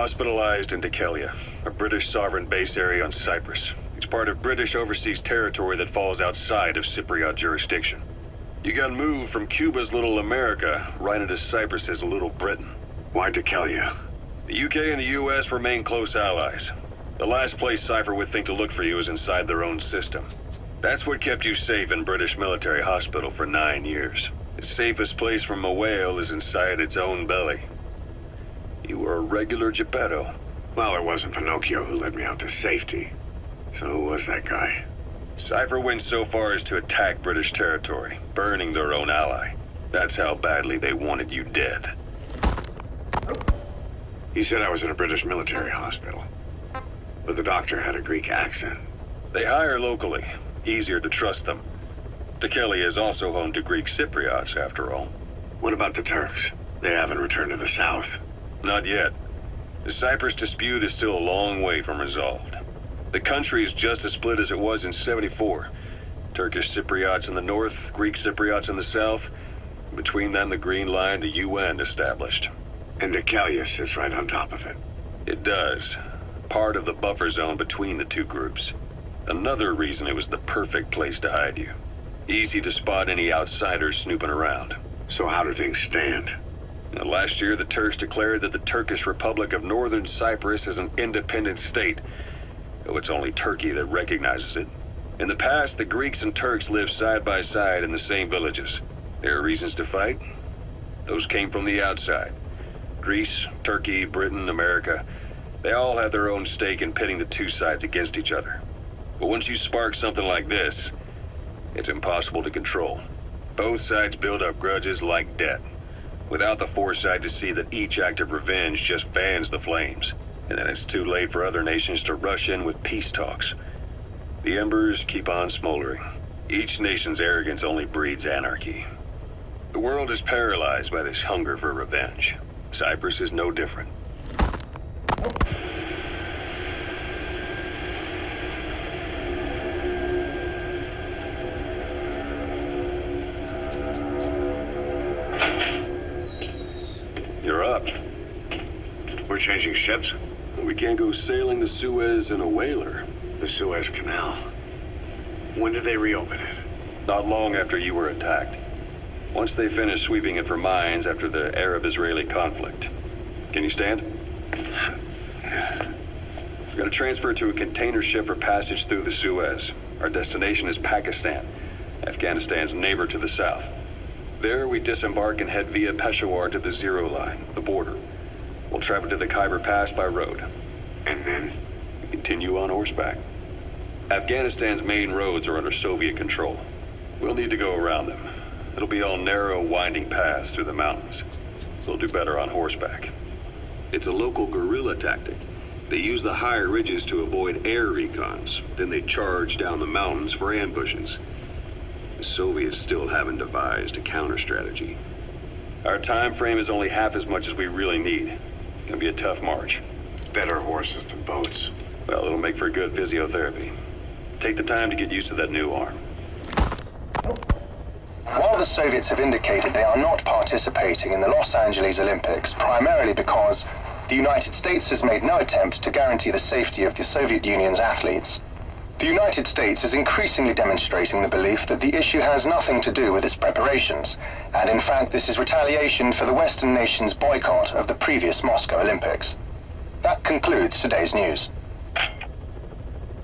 hospitalized in Dikelia, a British sovereign base area on Cyprus. It's part of British overseas territory that falls outside of Cypriot jurisdiction. You got moved from Cuba's Little America right into Cyprus's Little Britain. Why Dikelia? The UK and the US remain close allies. The last place Cypher would think to look for you is inside their own system. That's what kept you safe in British military hospital for 9 years. The safest place from a whale is inside its own belly. You were a regular Geppetto. Well, it wasn't Pinocchio who led me out to safety. So who was that guy? Cypher went so far as to attack British territory, burning their own ally. That's how badly they wanted you dead. He said I was in a British military hospital. But the doctor had a Greek accent. They hire locally. Easier to trust them. Dikelia is also home to Greek Cypriots, after all. What about the Turks? They haven't returned to the south. Not yet. The Cyprus dispute is still a long way from resolved. The country is just as split as it was in '74. Turkish Cypriots in the north, Greek Cypriots in the south. Between them, the Green Line, the UN established. And Dikelia sits right on top of it. It does. Part of the buffer zone between the two groups. Another reason it was the perfect place to hide you. Easy to spot any outsiders snooping around. So how do things stand? Now, last year, the Turks declared that the Turkish Republic of Northern Cyprus is an independent state, though it's only Turkey that recognizes it. In the past, the Greeks and Turks lived side by side in the same villages. There are reasons to fight. Those came from the outside. Greece, Turkey, Britain, America, they all had their own stake in pitting the two sides against each other. But once you spark something like this, it's impossible to control. Both sides build up grudges like debt, without the foresight to see that each act of revenge just fans the flames, and then it's too late for other nations to rush in with peace talks. The embers keep on smoldering. Each nation's arrogance only breeds anarchy. The world is paralyzed by this hunger for revenge. Cyprus is no different. You're up. We're changing ships? We can't go sailing the Suez in a whaler. The Suez Canal. When did they reopen it? Not long after you were attacked. Once they finished sweeping it for mines after the Arab-Israeli conflict. Can you stand? We're going to transfer to a container ship for passage through the Suez. Our destination is Pakistan, Afghanistan's neighbor to the south. There, we disembark and head via Peshawar to the Zero Line, the border. We'll travel to the Khyber Pass by road. And then? We continue on horseback. Afghanistan's main roads are under Soviet control. We'll need to go around them. It'll be all narrow, winding paths through the mountains. We'll do better on horseback. It's a local guerrilla tactic. They use the higher ridges to avoid air recons. Then they charge down the mountains for ambushes. The Soviets still haven't devised a counter-strategy. Our time frame is only half as much as we really need. It's gonna be a tough march. Better horses than boats. Well, it'll make for good physiotherapy. Take the time to get used to that new arm. While the Soviets have indicated they are not participating in the Los Angeles Olympics, primarily because the United States has made no attempt to guarantee the safety of the Soviet Union's athletes, the United States is increasingly demonstrating the belief that the issue has nothing to do with its preparations, and in fact this is retaliation for the Western nations' boycott of the previous Moscow Olympics. That concludes today's news.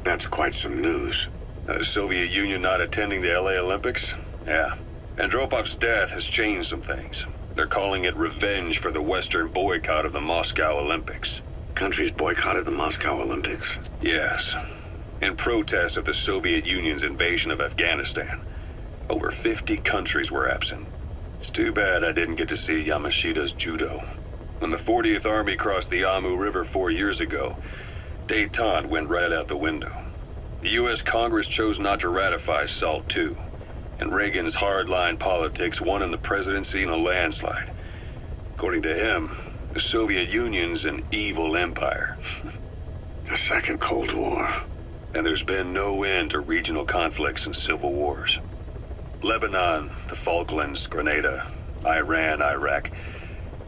That's quite some news. The Soviet Union not attending the LA Olympics? Yeah. Andropov's death has changed some things. They're calling it revenge for the Western boycott of the Moscow Olympics. Countries boycotted the Moscow Olympics? Yes. In protest of the Soviet Union's invasion of Afghanistan. Over 50 countries were absent. It's too bad I didn't get to see Yamashita's judo. When the 40th Army crossed the Amu River 4 years ago, détente went right out the window. The U.S. Congress chose not to ratify SALT II, and Reagan's hardline politics won him the presidency in a landslide. According to him, the Soviet Union's an evil empire. The Second Cold War. And there's been no end to regional conflicts and civil wars. Lebanon, the Falklands, Grenada, Iran, Iraq.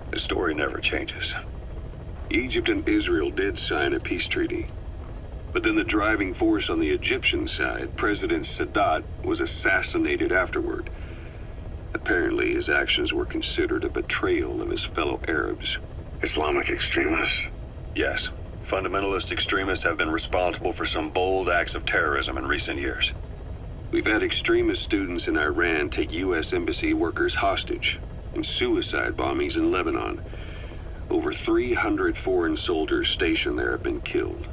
The story never changes. Egypt and Israel did sign a peace treaty. But then the driving force on the Egyptian side, President Sadat, was assassinated afterward. Apparently, his actions were considered a betrayal of his fellow Arabs. Islamic extremists? Yes. Fundamentalist extremists have been responsible for some bold acts of terrorism in recent years. We've had extremist students in Iran take U.S. embassy workers hostage, and suicide bombings in Lebanon. Over 300 foreign soldiers stationed there have been killed.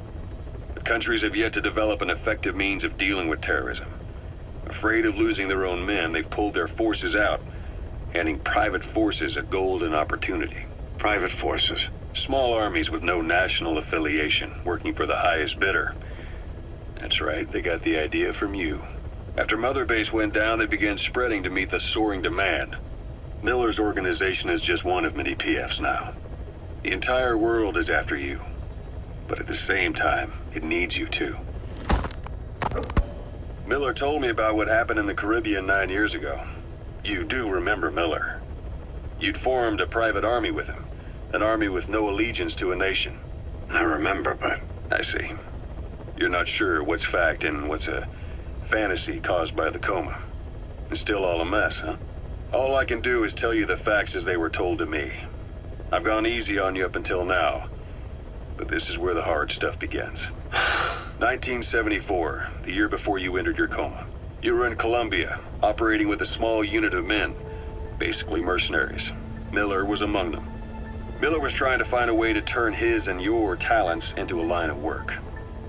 The countries have yet to develop an effective means of dealing with terrorism. Afraid of losing their own men, they've pulled their forces out, handing private forces a golden opportunity. Private forces? Small armies with no national affiliation, working for the highest bidder. That's right, they got the idea from you. After Mother Base went down, they began spreading to meet the soaring demand. Miller's organization is just one of many PFs now. The entire world is after you. But at the same time, it needs you too. Miller told me about what happened in the Caribbean 9 years ago. You do remember Miller. You'd formed a private army with him. An army with no allegiance to a nation. I remember, but... I see. You're not sure what's fact and what's a fantasy caused by the coma. It's still all a mess, huh? All I can do is tell you the facts as they were told to me. I've gone easy on you up until now, but this is where the hard stuff begins. 1974, the year before you entered your coma. You were in Colombia, operating with a small unit of men, basically mercenaries. Miller was among them. Miller was trying to find a way to turn his and your talents into a line of work.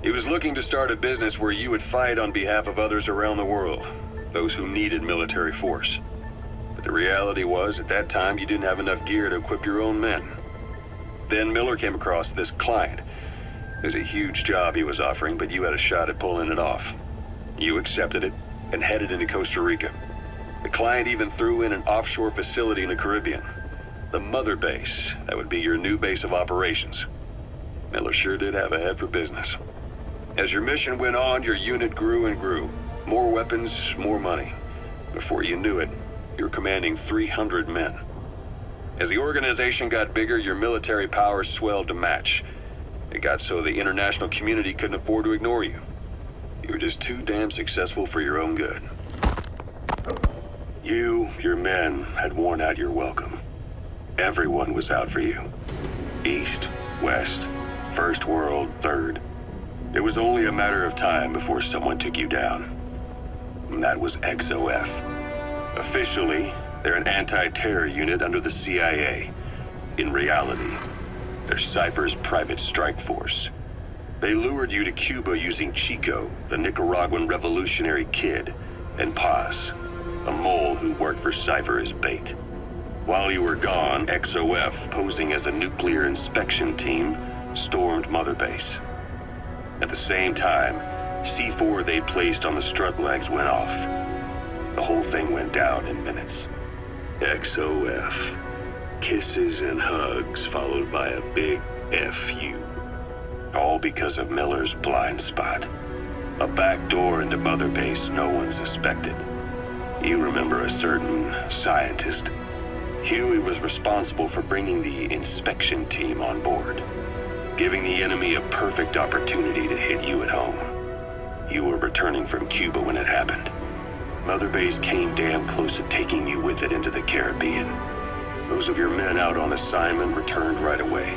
He was looking to start a business where you would fight on behalf of others around the world, those who needed military force. But the reality was, at that time, you didn't have enough gear to equip your own men. Then Miller came across this client. It was a huge job he was offering, but you had a shot at pulling it off. You accepted it and headed into Costa Rica. The client even threw in an offshore facility in the Caribbean. The Mother Base, that would be your new base of operations. Miller sure did have a head for business. As your mission went on, your unit grew and grew. More weapons, more money. Before you knew it, you were commanding 300 men. As the organization got bigger, your military powers swelled to match. It got so the international community couldn't afford to ignore you. You were just too damn successful for your own good. You, your men, had worn out your welcome. Everyone was out for you. East, West, First World, Third. It was only a matter of time before someone took you down. And that was XOF. Officially, they're an anti-terror unit under the CIA. In reality, they're Cypher's private strike force. They lured you to Cuba using Chico, the Nicaraguan revolutionary kid, and Paz, a mole who worked for Cypher as bait. While you were gone, XOF, posing as a nuclear inspection team, stormed Mother Base. At the same time, C4 they'd placed on the strut legs went off. The whole thing went down in minutes. XOF. Kisses and hugs followed by a big F.U. All because of Miller's blind spot. A back door into Mother Base no one suspected. You remember a certain scientist. Huey was responsible for bringing the inspection team on board, giving the enemy a perfect opportunity to hit you at home. You were returning from Cuba when it happened. Mother Base came damn close to taking you with it into the Caribbean. Those of your men out on assignment returned right away.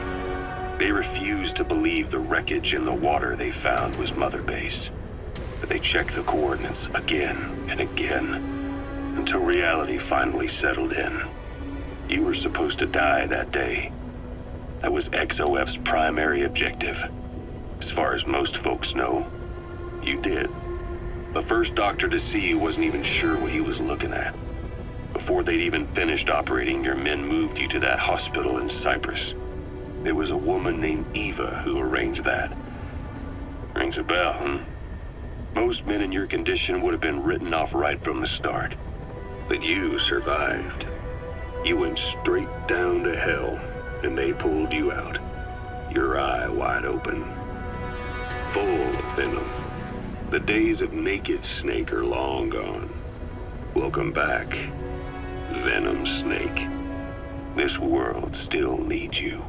They refused to believe the wreckage in the water they found was Mother Base. But they checked the coordinates again and again, until reality finally settled in. You were supposed to die that day. That was XOF's primary objective. As far as most folks know, you did. The first doctor to see you wasn't even sure what he was looking at. Before they'd even finished operating, your men moved you to that hospital in Cyprus. There was a woman named Eva who arranged that. Rings a bell, huh? Most men in your condition would have been written off right from the start. But you survived. You went straight down to hell, and they pulled you out. Your eye wide open. Full of venom. The days of naked snake are long gone. Welcome back, Venom Snake. This world still needs you.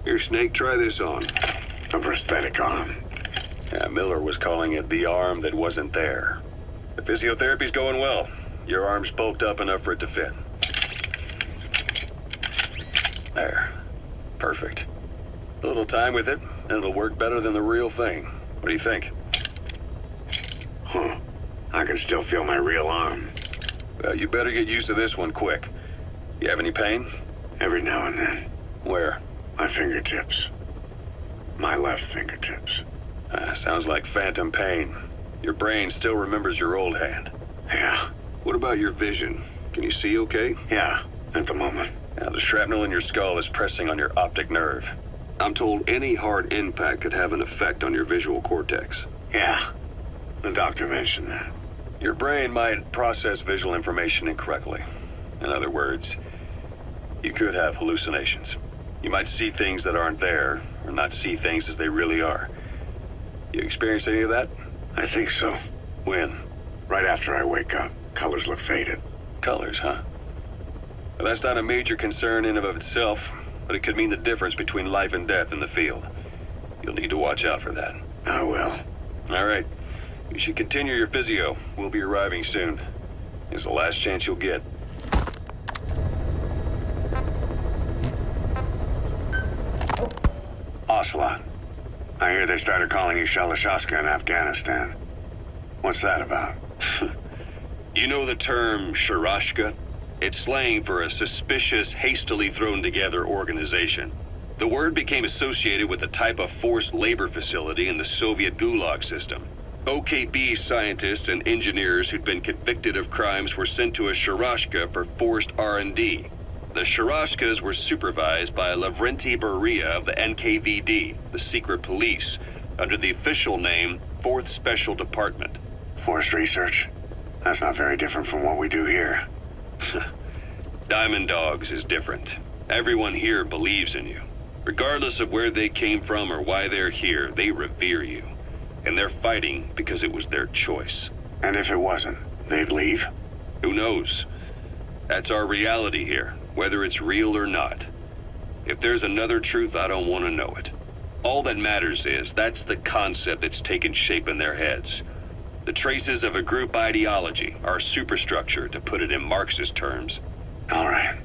Here, Snake, try this on. A prosthetic arm. Yeah, Miller was calling it the arm that wasn't there. The physiotherapy's going well. Your arm's bulked up enough for it to fit. There. Perfect. A little time with it, and it'll work better than the real thing. What do you think? Huh. I can still feel my real arm. Well, you better get used to this one quick. You have any pain? Every now and then. Where? My fingertips. My left fingertips. Sounds like phantom pain. Your brain still remembers your old hand. Yeah. What about your vision? Can you see okay? Yeah, at the moment. Now, the shrapnel in your skull is pressing on your optic nerve. I'm told any hard impact could have an effect on your visual cortex. Yeah. The doctor mentioned that. Your brain might process visual information incorrectly. In other words, you could have hallucinations. You might see things that aren't there, or not see things as they really are. You experience any of that? I think so. When? Right after I wake up. Colors look faded. Colors, huh? Well, that's not a major concern in and of itself, but it could mean the difference between life and death in the field. You'll need to watch out for that. I will. All right. You should continue your physio. We'll be arriving soon. It's the last chance you'll get. Ocelot. I hear they started calling you Shalashaska in Afghanistan. What's that about? You know the term Sharashka? It's slang for a suspicious, hastily thrown together organization. The word became associated with a type of forced labor facility in the Soviet Gulag system. OKB scientists and engineers who'd been convicted of crimes were sent to a Sharashka for forced R&D. The Sharashkas were supervised by Lavrenti Beria of the NKVD, the secret police, under the official name 4th Special Department. Forced research? That's not very different from what we do here. Diamond Dogs is different. Everyone here believes in you. Regardless of where they came from or why they're here, they revere you. And they're fighting because it was their choice. And if it wasn't, they'd leave? Who knows? That's our reality here, whether it's real or not. If there's another truth, I don't want to know it. All that matters is that's the concept that's taken shape in their heads. The traces of a group ideology, our superstructure, to put it in Marxist terms. All right.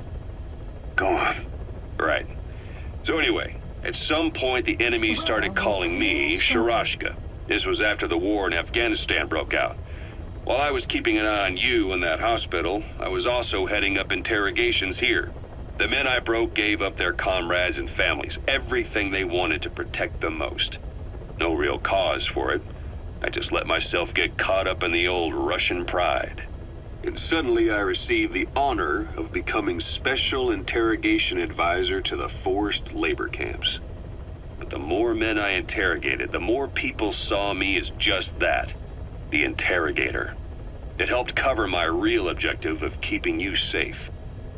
Go on. Right. So anyway, at some point the enemy started calling me Sharashka. This was after the war in Afghanistan broke out. While I was keeping an eye on you in that hospital, I was also heading up interrogations here. The men I broke gave up their comrades and families, everything they wanted to protect them most. No real cause for it. I just let myself get caught up in the old Russian pride. And suddenly I received the honor of becoming Special Interrogation Advisor to the forced labor camps. But the more men I interrogated, the more people saw me as just that, the interrogator. It helped cover my real objective of keeping you safe.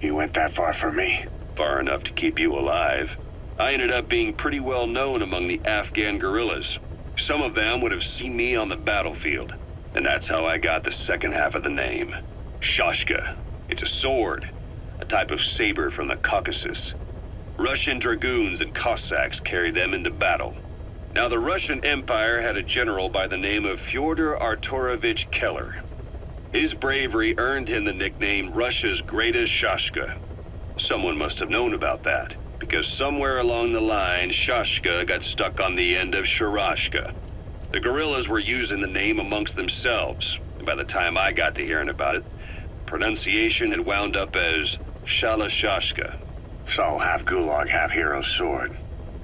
You went that far for me? Far enough to keep you alive. I ended up being pretty well known among the Afghan guerrillas. Some of them would have seen me on the battlefield, and that's how I got the second half of the name. Shashka. It's a sword, a type of saber from the Caucasus. Russian dragoons and Cossacks carried them into battle. Now, the Russian Empire had a general by the name of Fyodor Arturovich Keller. His bravery earned him the nickname Russia's Greatest Shashka. Someone must have known about that, because somewhere along the line, Shashka got stuck on the end of Sharashka. The guerrillas were using the name amongst themselves, and by the time I got to hearing about it, pronunciation had wound up as Shalashashka. So, half Gulag, half Hero Sword.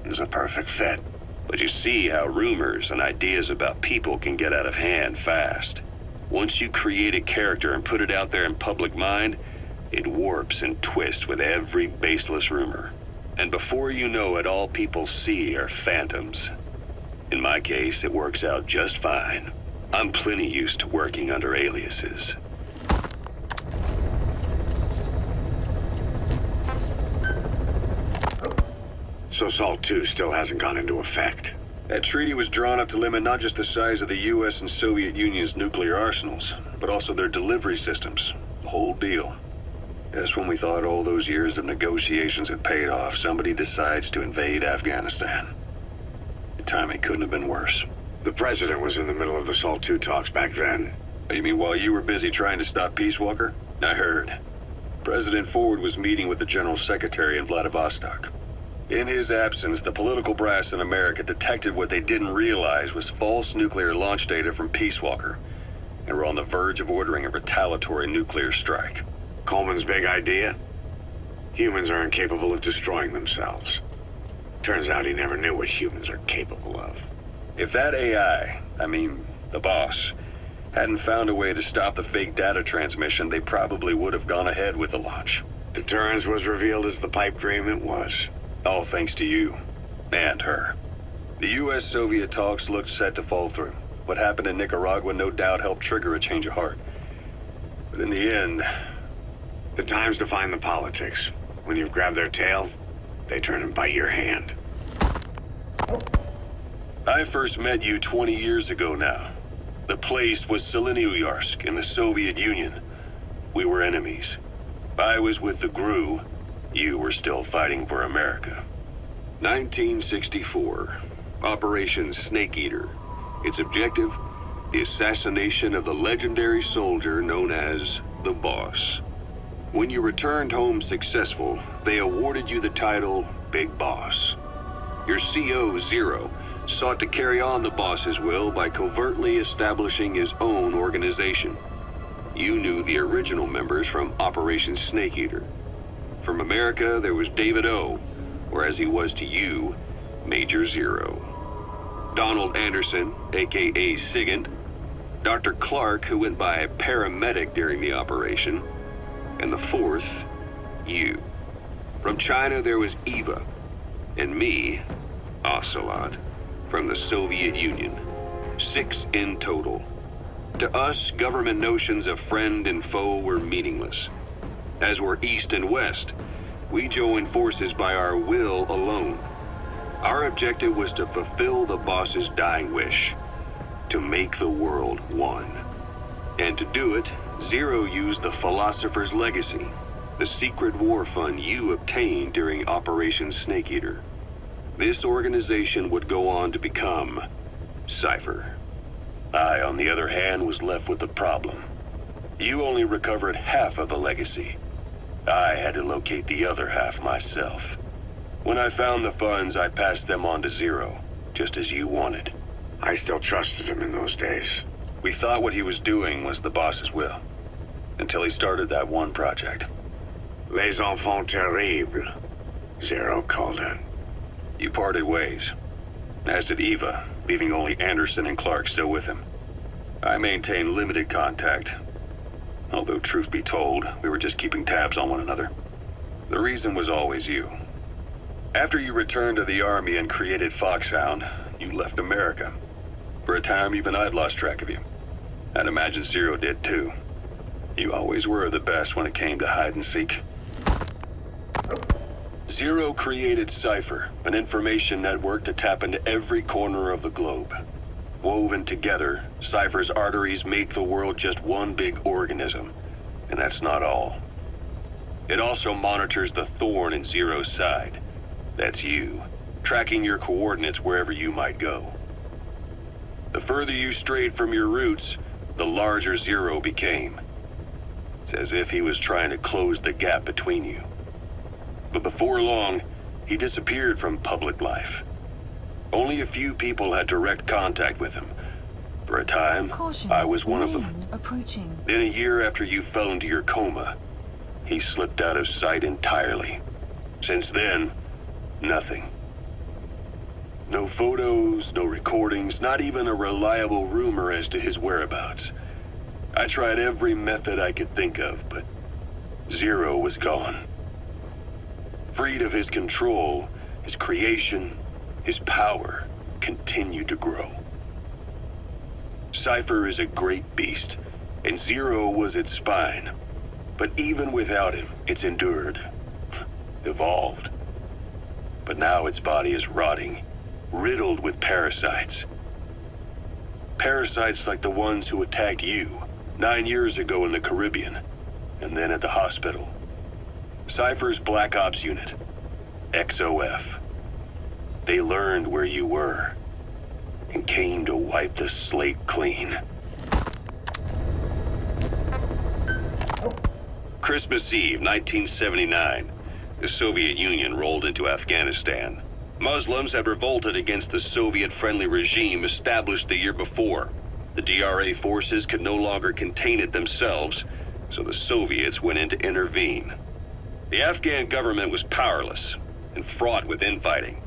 Is a perfect fit. But you see how rumors and ideas about people can get out of hand fast. Once you create a character and put it out there in public mind, it warps and twists with every baseless rumor. And before you know it, all people see are phantoms. In my case, it works out just fine. I'm plenty used to working under aliases. So SALT 2 still hasn't gone into effect. That treaty was drawn up to limit not just the size of the U.S. and Soviet Union's nuclear arsenals, but also their delivery systems. The whole deal. Just when we thought all those years of negotiations had paid off, somebody decides to invade Afghanistan. The timing couldn't have been worse. The president was in the middle of the SALT II talks back then. You mean while you were busy trying to stop Peace Walker? I heard. President Ford was meeting with the General Secretary in Vladivostok. In his absence, the political brass in America detected what they didn't realize was false nuclear launch data from Peace Walker, and were on the verge of ordering a retaliatory nuclear strike. Coleman's big idea? Humans are incapable of destroying themselves. Turns out he never knew what humans are capable of. If that AI, the boss, hadn't found a way to stop the fake data transmission, they probably would have gone ahead with the launch. Deterrence was revealed as the pipe dream it was. All thanks to you. And her. The U.S.-Soviet talks looked set to fall through. What happened in Nicaragua no doubt helped trigger a change of heart. But in the end... The times define the politics. When you've grabbed their tail, they turn and bite your hand. I first met you 20 years ago now. The place was Selenouyarsk in the Soviet Union. We were enemies. I was with the GRU. You were still fighting for America. 1964. Operation Snake Eater. Its objective? The assassination of the legendary soldier known as the Boss. When you returned home successful, they awarded you the title Big Boss. Your CO, Zero, sought to carry on the boss's will by covertly establishing his own organization. You knew the original members from Operation Snake Eater. From America, there was David O, or as he was to you, Major Zero. Donald Anderson, aka Sigint, Dr. Clark, who went by paramedic during the operation, and the fourth, you. From China, there was Eva, and me, Ocelot, from the Soviet Union. 6 in total. To us, government notions of friend and foe were meaningless. As were East and West, we joined forces by our will alone. Our objective was to fulfill the boss's dying wish, to make the world one. And to do it, Zero used the Philosopher's Legacy, the secret war fund you obtained during Operation Snake Eater. This organization would go on to become Cypher. I, on the other hand, was left with the problem. You only recovered half of the legacy. I had to locate the other half myself. When I found the funds, I passed them on to Zero, just as you wanted. I still trusted him in those days. We thought what he was doing was the boss's will, until he started that one project. Les enfants terribles, Zero called it. You parted ways, as did Eva, leaving only Anderson and Clark still with him. I maintained limited contact, although truth be told, we were just keeping tabs on one another. The reason was always you. After you returned to the Army and created Foxhound, you left America. For a time, even I'd lost track of you. I'd imagine Zero did too. You always were the best when it came to hide and seek. Zero created Cypher, an information network to tap into every corner of the globe. Woven together, Cypher's arteries make the world just one big organism, and that's not all. It also monitors the thorn in Zero's side. That's you, tracking your coordinates wherever you might go. The further you strayed from your roots, the larger Zero became. It's as if he was trying to close the gap between you. But before long, he disappeared from public life. Only a few people had direct contact with him. For a time, I was one of them. Approaching. Then a year after you fell into your coma, he slipped out of sight entirely. Since then, nothing. No photos, no recordings, not even a reliable rumor as to his whereabouts. I tried every method I could think of, but Zero was gone. Freed of his control, his creation, his power continued to grow. Cypher is a great beast, and Zero was its spine. But even without him, it's endured, evolved. But now its body is rotting, riddled with parasites. Parasites like the ones who attacked you 9 years ago in the Caribbean, and then at the hospital. Cypher's Black Ops Unit, XOF. They learned where you were and came to wipe the slate clean. Christmas Eve, 1979, the Soviet Union rolled into Afghanistan. Muslims had revolted against the Soviet-friendly regime established the year before. The DRA forces could no longer contain it themselves, so the Soviets went in to intervene. The Afghan government was powerless and fraught with infighting.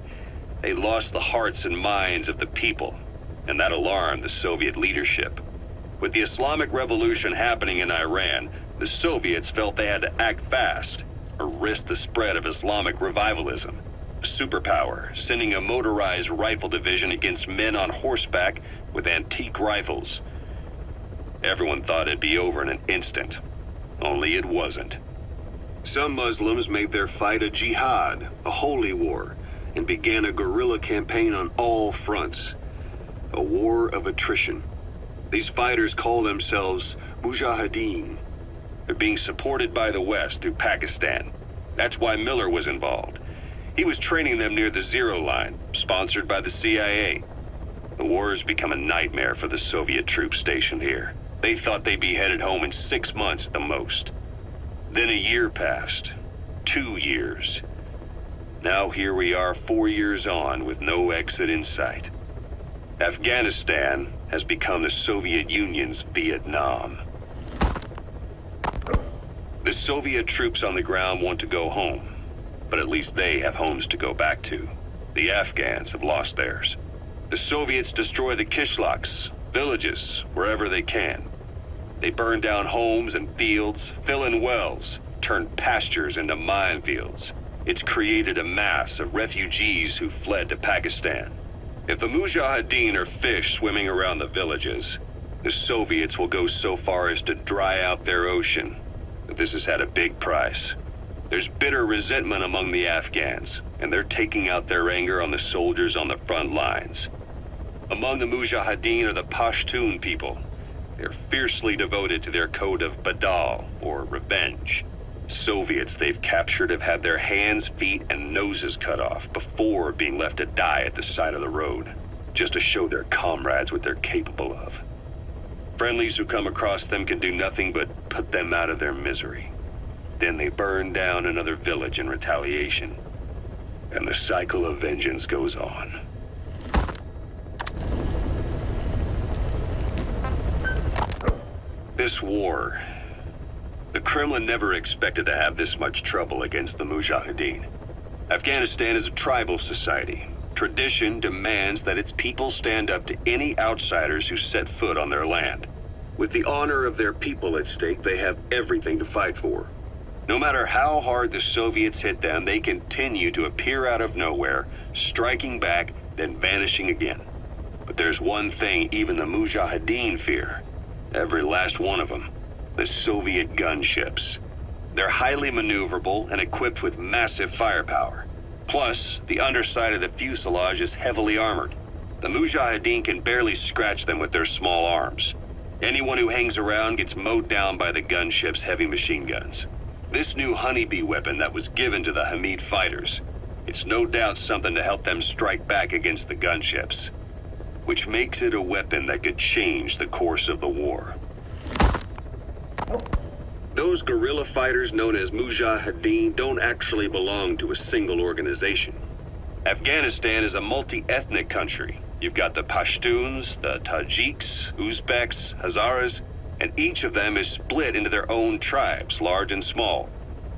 They lost the hearts and minds of the people, and that alarmed the Soviet leadership. With the Islamic Revolution happening in Iran, the Soviets felt they had to act fast or risk the spread of Islamic revivalism. A superpower, sending a motorized rifle division against men on horseback with antique rifles. Everyone thought it'd be over in an instant, only it wasn't. Some Muslims made their fight a jihad, a holy war, and began a guerrilla campaign on all fronts. A war of attrition. These fighters call themselves Mujahideen. They're being supported by the West through Pakistan. That's why Miller was involved. He was training them near the Zero Line, sponsored by the CIA. The war has become a nightmare for the Soviet troops stationed here. They thought they'd be headed home in 6 months at the most. Then a year passed. 2 years. Now here we are 4 years on with no exit in sight. Afghanistan has become the Soviet Union's Vietnam. The Soviet troops on the ground want to go home, but at least they have homes to go back to. The Afghans have lost theirs. The Soviets destroy the kishlaks, villages, wherever they can. They burn down homes and fields, fill in wells, turn pastures into minefields. It's created a mass of refugees who fled to Pakistan. If the Mujahideen are fish swimming around the villages, the Soviets will go so far as to dry out their ocean. But this has had a big price. There's bitter resentment among the Afghans, and they're taking out their anger on the soldiers on the front lines. Among the Mujahideen are the Pashtun people. They're fiercely devoted to their code of Badal, or revenge. Soviets they've captured have had their hands, feet, and noses cut off before being left to die at the side of the road, just to show their comrades what they're capable of. Friendlies who come across them can do nothing but put them out of their misery. Then they burn down another village in retaliation, and the cycle of vengeance goes on. This war, the Kremlin never expected to have this much trouble against the Mujahideen. Afghanistan is a tribal society. Tradition demands that its people stand up to any outsiders who set foot on their land. With the honor of their people at stake, they have everything to fight for. No matter how hard the Soviets hit them, they continue to appear out of nowhere, striking back, then vanishing again. But there's one thing even the Mujahideen fear. Every last one of them. The Soviet gunships. They're highly maneuverable and equipped with massive firepower. Plus, the underside of the fuselage is heavily armored. The Mujahideen can barely scratch them with their small arms. Anyone who hangs around gets mowed down by the gunship's heavy machine guns. This new honeybee weapon that was given to the Hamid fighters, it's no doubt something to help them strike back against the gunships, which makes it a weapon that could change the course of the war. Those guerrilla fighters known as Mujahideen don't actually belong to a single organization. Afghanistan is a multi-ethnic country. You've got the Pashtuns, the Tajiks, Uzbeks, Hazaras, and each of them is split into their own tribes, large and small.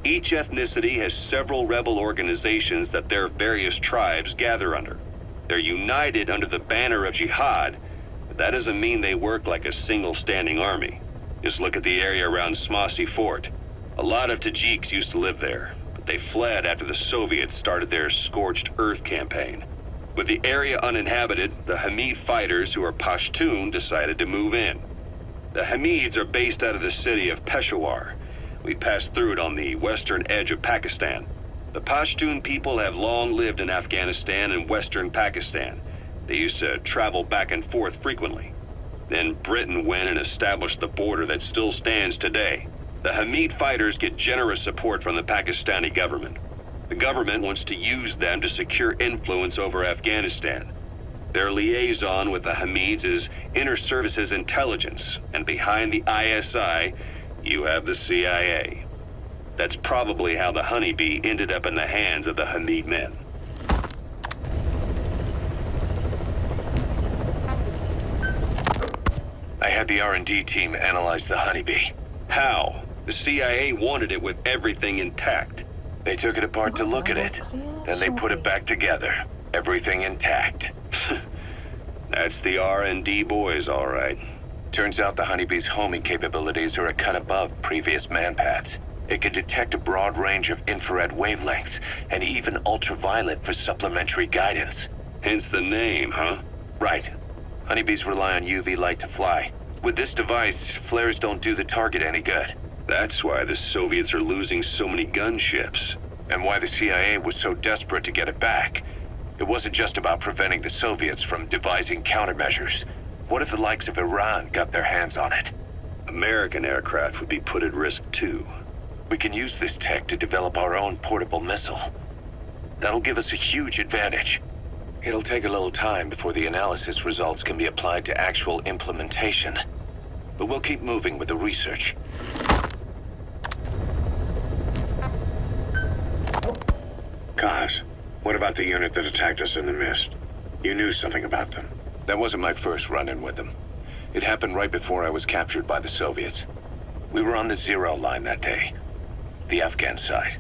Each ethnicity has several rebel organizations that their various tribes gather under. They're united under the banner of jihad, but that doesn't mean they work like a single standing army. Just look at the area around Smasi Fort. A lot of Tajiks used to live there, but they fled after the Soviets started their scorched earth campaign. With the area uninhabited, the Hamid fighters, who are Pashtun, decided to move in. The Hamids are based out of the city of Peshawar. We passed through it on the western edge of Pakistan. The Pashtun people have long lived in Afghanistan and western Pakistan. They used to travel back and forth frequently. Then Britain went and established the border that still stands today. The Hamid fighters get generous support from the Pakistani government. The government wants to use them to secure influence over Afghanistan. Their liaison with the Hamids is Inter-Services Intelligence, and behind the ISI, you have the CIA. That's probably how the honeybee ended up in the hands of the Hamid men. I had the R&D team analyze the honeybee. How? The CIA wanted it with everything intact. They took it apart to look at it. Then they put it back together. Everything intact. That's the R&D boys, all right. Turns out the honeybee's homing capabilities are a cut above previous manpads. It can detect a broad range of infrared wavelengths, and even ultraviolet for supplementary guidance. Hence the name, huh? Right. Honeybees rely on UV light to fly. With this device, flares don't do the target any good. That's why the Soviets are losing so many gunships. And why the CIA was so desperate to get it back. It wasn't just about preventing the Soviets from devising countermeasures. What if the likes of Iran got their hands on it? American aircraft would be put at risk too. We can use this tech to develop our own portable missile. That'll give us a huge advantage. It'll take a little time before the analysis results can be applied to actual implementation. But we'll keep moving with the research. Kaz, what about the unit that attacked us in the mist? You knew something about them. That wasn't my first run-in with them. It happened right before I was captured by the Soviets. We were on the zero line that day, the Afghan side.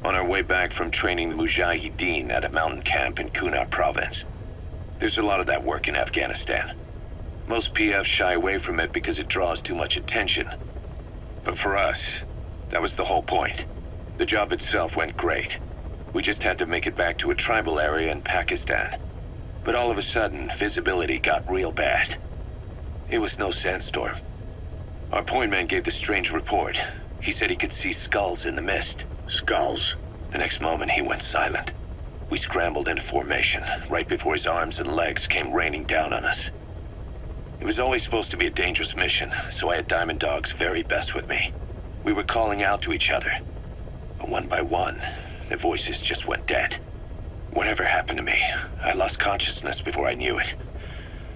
On our way back from training the Mujahideen at a mountain camp in Kunar province. There's a lot of that work in Afghanistan. Most PFs shy away from it because it draws too much attention. But for us, that was the whole point. The job itself went great. We just had to make it back to a tribal area in Pakistan. But all of a sudden, visibility got real bad. It was no sandstorm. Our point man gave the strange report. He said he could see skulls in the mist. Skulls? The next moment, he went silent. We scrambled into formation, right before his arms and legs came raining down on us. It was always supposed to be a dangerous mission, so I had Diamond Dog's very best with me. We were calling out to each other. But one by one, their voices just went dead. Whatever happened to me, I lost consciousness before I knew it.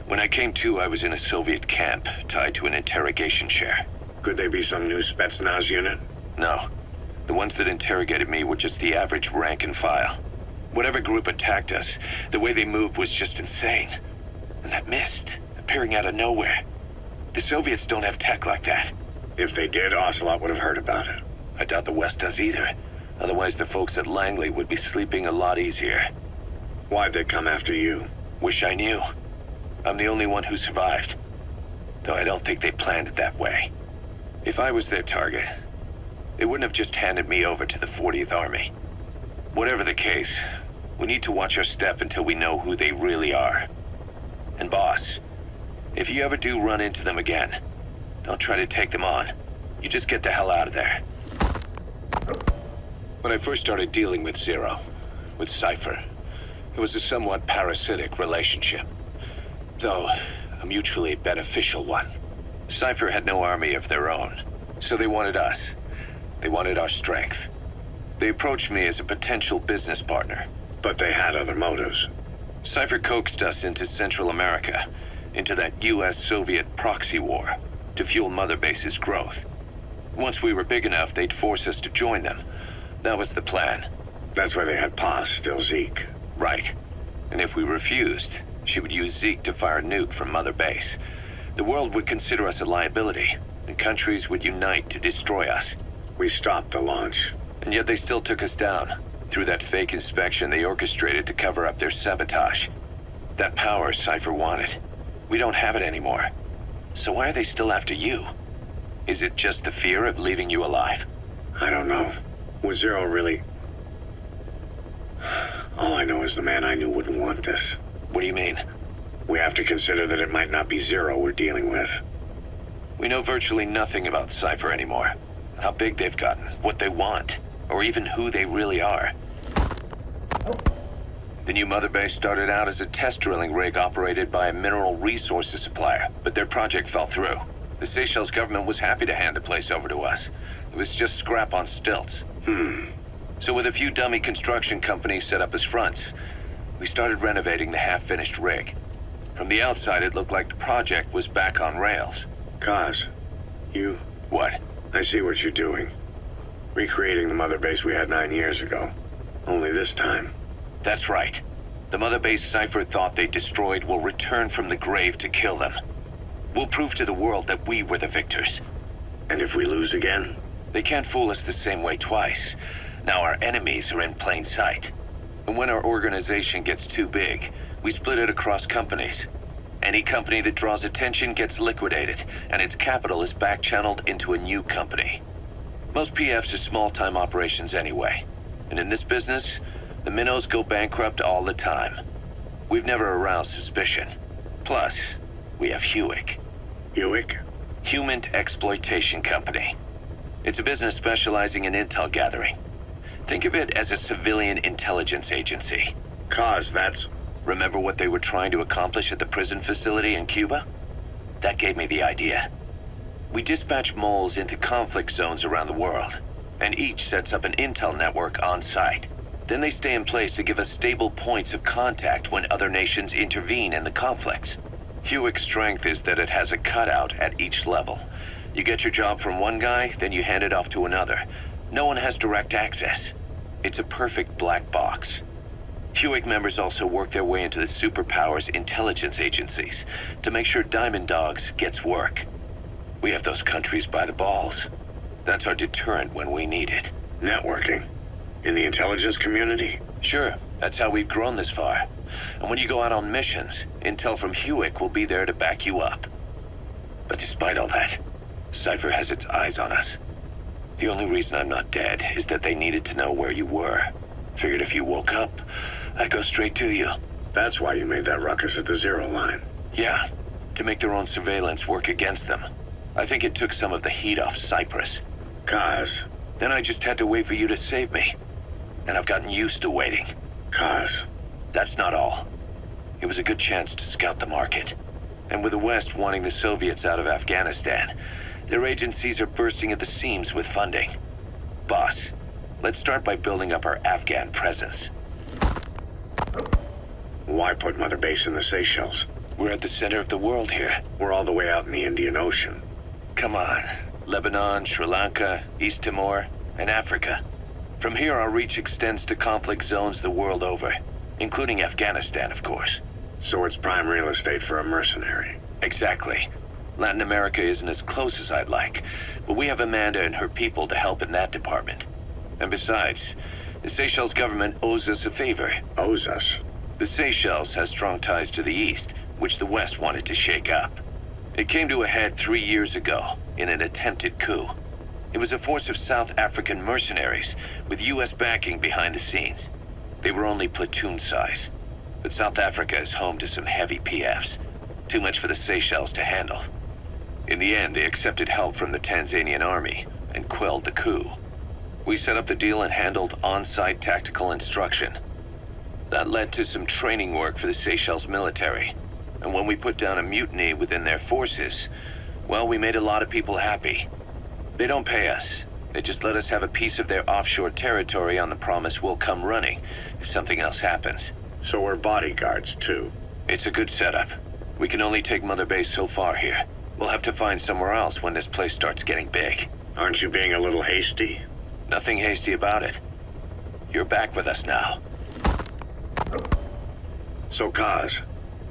When I came to, I was in a Soviet camp, tied to an interrogation chair. Could they be some new Spetsnaz unit? No. The ones that interrogated me were just the average rank and file. Whatever group attacked us, the way they moved was just insane. And that mist, appearing out of nowhere. The Soviets don't have tech like that. If they did, Ocelot would have heard about it. I doubt the West does either. Otherwise the folks at Langley would be sleeping a lot easier. Why'd they come after you? Wish I knew. I'm the only one who survived. Though I don't think they planned it that way. If I was their target, they wouldn't have just handed me over to the 40th Army. Whatever the case, we need to watch our step until we know who they really are. And boss, if you ever do run into them again, don't try to take them on. You just get the hell out of there. When I first started dealing with Zero, with Cypher, it was a somewhat parasitic relationship. Though, a mutually beneficial one. Cypher had no army of their own, so they wanted us. They wanted our strength. They approached me as a potential business partner. But they had other motives. Cypher coaxed us into Central America, into that US-Soviet proxy war, to fuel Mother Base's growth. Once we were big enough, they'd force us to join them. That was the plan. That's why they had Paz, still Zeke. Right. And if we refused, she would use Zeke to fire a nuke from Mother Base. The world would consider us a liability, and countries would unite to destroy us. We stopped the launch. And yet they still took us down. Through that fake inspection they orchestrated to cover up their sabotage. That power Cypher wanted. We don't have it anymore. So why are they still after you? Is it just the fear of leaving you alive? I don't know. Was Zero really... All I know is the man I knew wouldn't want this. What do you mean? We have to consider that it might not be Zero we're dealing with. We know virtually nothing about Cypher anymore. How big they've gotten, what they want, or even who they really are. The new Mother Base started out as a test drilling rig operated by a mineral resources supplier, but their project fell through. The Seychelles government was happy to hand the place over to us. It was just scrap on stilts. So with a few dummy construction companies set up as fronts, we started renovating the half-finished rig. From the outside, it looked like the project was back on rails. Kaz, you... What? I see what you're doing. Recreating the mother base we had 9 years ago. Only this time. That's right. The mother base Cypher thought they destroyed will return from the grave to kill them. We'll prove to the world that we were the victors. And if we lose again? They can't fool us the same way twice. Now our enemies are in plain sight. And when our organization gets too big, we split it across companies. Any company that draws attention gets liquidated, and its capital is back-channeled into a new company. Most PFs are small-time operations anyway. And in this business, the minnows go bankrupt all the time. We've never aroused suspicion. Plus, we have Hewick. Hewick? Human Exploitation Company. It's a business specializing in intel gathering. Think of it as a civilian intelligence agency. Kaz, that's... Remember what they were trying to accomplish at the prison facility in Cuba? That gave me the idea. We dispatch moles into conflict zones around the world, and each sets up an intel network on site. Then they stay in place to give us stable points of contact when other nations intervene in the conflicts. Hewick's strength is that it has a cutout at each level. You get your job from one guy, then you hand it off to another. No one has direct access. It's a perfect black box. Hewick members also work their way into the superpowers intelligence agencies to make sure Diamond Dogs gets work. We have those countries by the balls. That's our deterrent when we need it. Networking? In the intelligence community? Sure, that's how we've grown this far. And when you go out on missions, intel from Hewick will be there to back you up. But despite all that, Cypher has its eyes on us. The only reason I'm not dead is that they needed to know where you were. Figured if you woke up, I'd go straight to you. That's why you made that ruckus at the zero line. Yeah, to make their own surveillance work against them. I think it took some of the heat off Cyprus. Kaz. Then I just had to wait for you to save me. And I've gotten used to waiting. Kaz. That's not all. It was a good chance to scout the market. And with the West wanting the Soviets out of Afghanistan, their agencies are bursting at the seams with funding. Boss, let's start by building up our Afghan presence. Why put Mother Base in the Seychelles? We're at the center of the world here. We're all the way out in the Indian Ocean. Come on. Lebanon, Sri Lanka, East Timor, and Africa. From here, our reach extends to conflict zones the world over, including Afghanistan, of course. So it's prime real estate for a mercenary. Exactly. Latin America isn't as close as I'd like, but we have Amanda and her people to help in that department. And besides, the Seychelles government owes us a favor. Owes us? The Seychelles has strong ties to the east, which the West wanted to shake up. It came to a head 3 years ago, in an attempted coup. It was a force of South African mercenaries, with U.S. backing behind the scenes. They were only platoon size. But South Africa is home to some heavy PFs. Too much for the Seychelles to handle. In the end, they accepted help from the Tanzanian army, and quelled the coup. We set up the deal and handled on-site tactical instruction. That led to some training work for the Seychelles military. And when we put down a mutiny within their forces, well, we made a lot of people happy. They don't pay us. They just let us have a piece of their offshore territory on the promise we'll come running if something else happens. So we're bodyguards, too. It's a good setup. We can only take Mother Base so far here. We'll have to find somewhere else when this place starts getting big. Aren't you being a little hasty? Nothing hasty about it. You're back with us now. So, Kaz,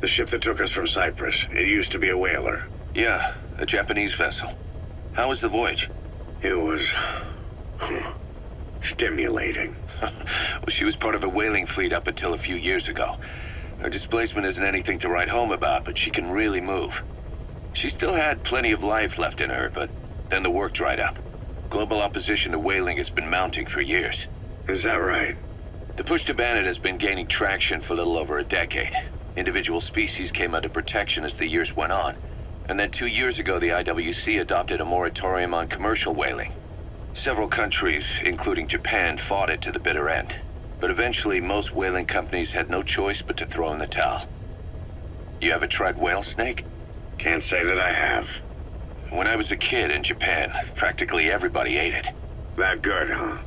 the ship that took us from Cyprus, it used to be a whaler. Yeah, a Japanese vessel. How was the voyage? It was... stimulating. Well, she was part of a whaling fleet up until a few years ago. Her displacement isn't anything to write home about, but she can really move. She still had plenty of life left in her, but then the work dried up. Global opposition to whaling has been mounting for years. Is that right? The push to ban it has been gaining traction for a little over a decade. Individual species came under protection as the years went on. And then 2 years ago, the IWC adopted a moratorium on commercial whaling. Several countries, including Japan, fought it to the bitter end. But eventually, most whaling companies had no choice but to throw in the towel. You ever tried whale snake? Can't say that I have. When I was a kid in Japan, practically everybody ate it. That good, huh?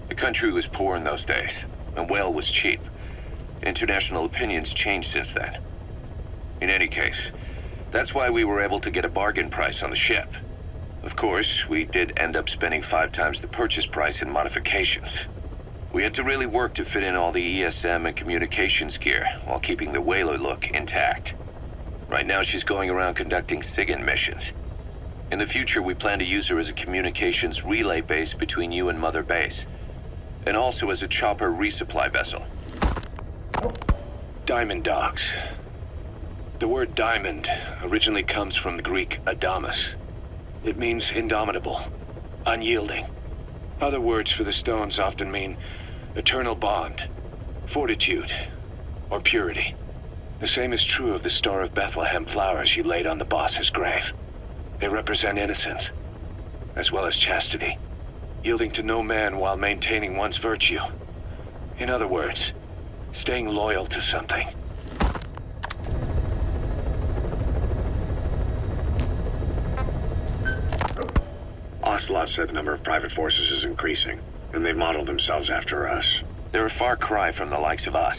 The country was poor in those days, and whale was cheap. International opinions changed since then. In any case, that's why we were able to get a bargain price on the ship. Of course, we did end up spending 5 times the purchase price in modifications. We had to really work to fit in all the ESM and communications gear while keeping the whaler look intact. Right now she's going around conducting SIGINT missions. In the future, we plan to use her as a communications relay base between you and Mother Base, and also as a chopper resupply vessel. Diamond docks. The word diamond originally comes from the Greek adamas. It means indomitable, unyielding. Other words for the stones often mean eternal bond, fortitude, or purity. The same is true of the Star of Bethlehem flowers you laid on the boss's grave. They represent innocence, as well as chastity, yielding to no man while maintaining one's virtue. In other words, staying loyal to something. Ocelot said the number of private forces is increasing, and they've modeled themselves after us. They're a far cry from the likes of us.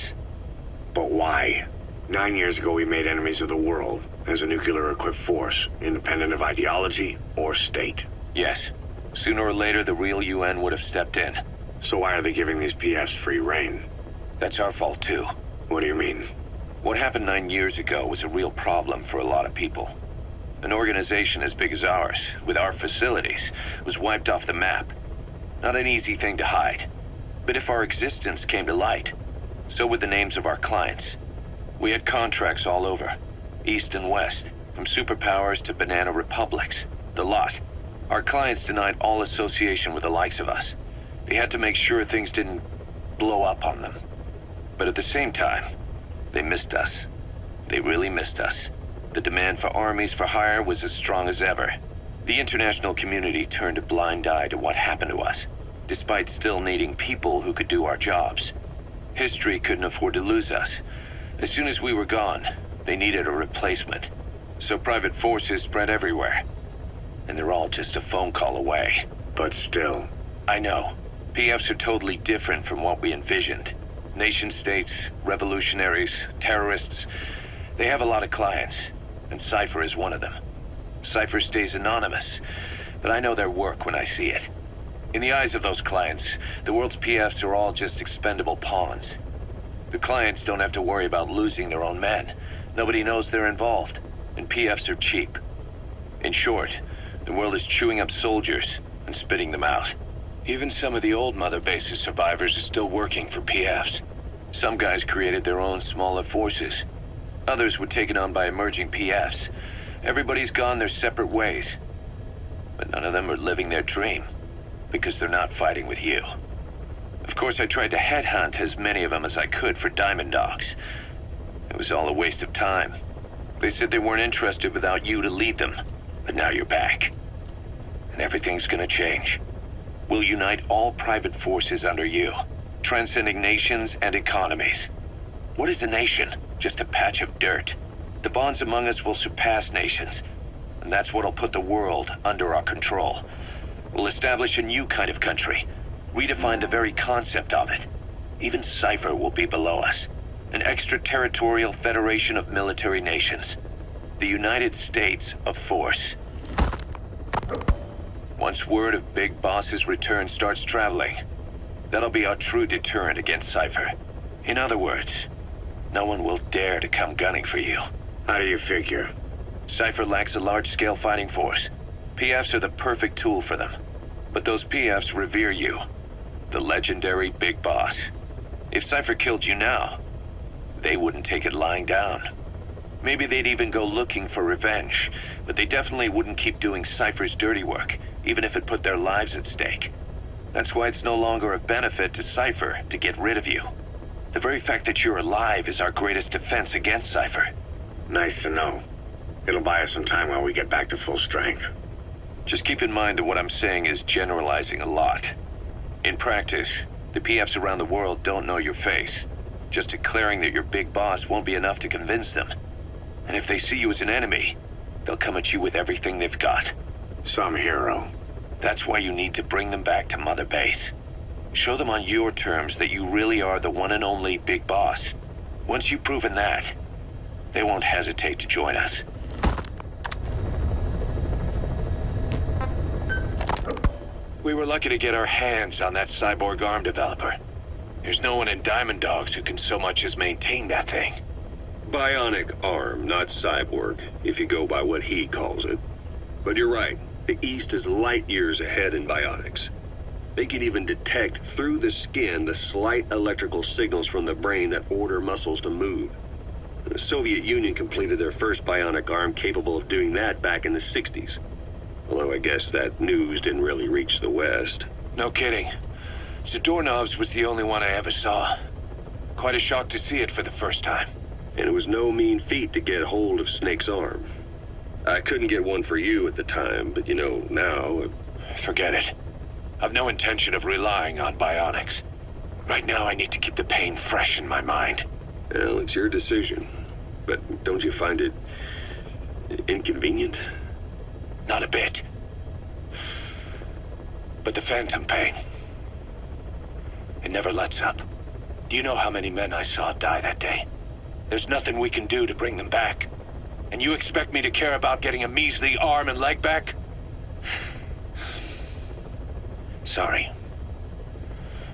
But why? 9 years ago we made enemies of the world as a nuclear-equipped force, independent of ideology or state. Yes. Sooner or later, the real UN would have stepped in. So why are they giving these PFs free rein? That's our fault, too. What do you mean? What happened 9 years ago was a real problem for a lot of people. An organization as big as ours, with our facilities, was wiped off the map. Not an easy thing to hide. But if our existence came to light, so would the names of our clients. We had contracts all over, east and west, from superpowers to banana republics, the lot. Our clients denied all association with the likes of us. They had to make sure things didn't blow up on them. But at the same time, they missed us. They really missed us. The demand for armies for hire was as strong as ever. The international community turned a blind eye to what happened to us, despite still needing people who could do our jobs. History couldn't afford to lose us. As soon as we were gone, they needed a replacement. So private forces spread everywhere. And they're all just a phone call away. But still. I know. PFs are totally different from what we envisioned. Nation-states, revolutionaries, terrorists, they have a lot of clients, and Cypher is one of them. Cypher stays anonymous, but I know their work when I see it. In the eyes of those clients, the world's PFs are all just expendable pawns. The clients don't have to worry about losing their own men. Nobody knows they're involved, and PFs are cheap. In short, the world is chewing up soldiers and spitting them out. Even some of the old Mother Base's survivors are still working for PFs. Some guys created their own smaller forces. Others were taken on by emerging PFs. Everybody's gone their separate ways. But none of them are living their dream, because they're not fighting with you. Of course, I tried to headhunt as many of them as I could for diamond docks. It was all a waste of time. They said they weren't interested without you to lead them. But now you're back. And everything's gonna change. We'll unite all private forces under you, transcending nations and economies. What is a nation? Just a patch of dirt. The bonds among us will surpass nations, and that's what'll put the world under our control. We'll establish a new kind of country, redefine the very concept of it. Even Cypher will be below us, an extraterritorial federation of military nations. The United States of Force. Once word of Big Boss's return starts traveling, that'll be our true deterrent against Cypher. In other words, no one will dare to come gunning for you. How do you figure? Cypher lacks a large-scale fighting force. PFs are the perfect tool for them. But those PFs revere you, the legendary Big Boss. If Cypher killed you now, they wouldn't take it lying down. Maybe they'd even go looking for revenge, but they definitely wouldn't keep doing Cypher's dirty work, even if it put their lives at stake. That's why it's no longer a benefit to Cypher to get rid of you. The very fact that you're alive is our greatest defense against Cypher. Nice to know. It'll buy us some time while we get back to full strength. Just keep in mind that what I'm saying is generalizing a lot. In practice, the PFs around the world don't know your face. Just declaring that you're Big Boss won't be enough to convince them. And if they see you as an enemy, they'll come at you with everything they've got. Some hero. That's why you need to bring them back to Mother Base. Show them on your terms that you really are the one and only big boss. Once you've proven that, they won't hesitate to join us. We were lucky to get our hands on that cyborg arm developer. There's no one in Diamond Dogs who can so much as maintain that thing. Bionic arm, not cyborg, if you go by what he calls it. But you're right, the East is light years ahead in bionics. They can even detect through the skin the slight electrical signals from the brain that order muscles to move. The Soviet Union completed their first bionic arm capable of doing that back in the 60s. Although I guess that news didn't really reach the West. No kidding. Zadorov's was the only one I ever saw. Quite a shock to see it for the first time. And it was no mean feat to get hold of Snake's arm. I couldn't get one for you at the time, but you know, now... Forget it. I've no intention of relying on bionics. Right now I need to keep the pain fresh in my mind. Well, it's your decision. But don't you find it... inconvenient? Not a bit. But the phantom pain... it never lets up. Do you know how many men I saw die that day? There's nothing we can do to bring them back. And you expect me to care about getting a measly arm and leg back? Sorry.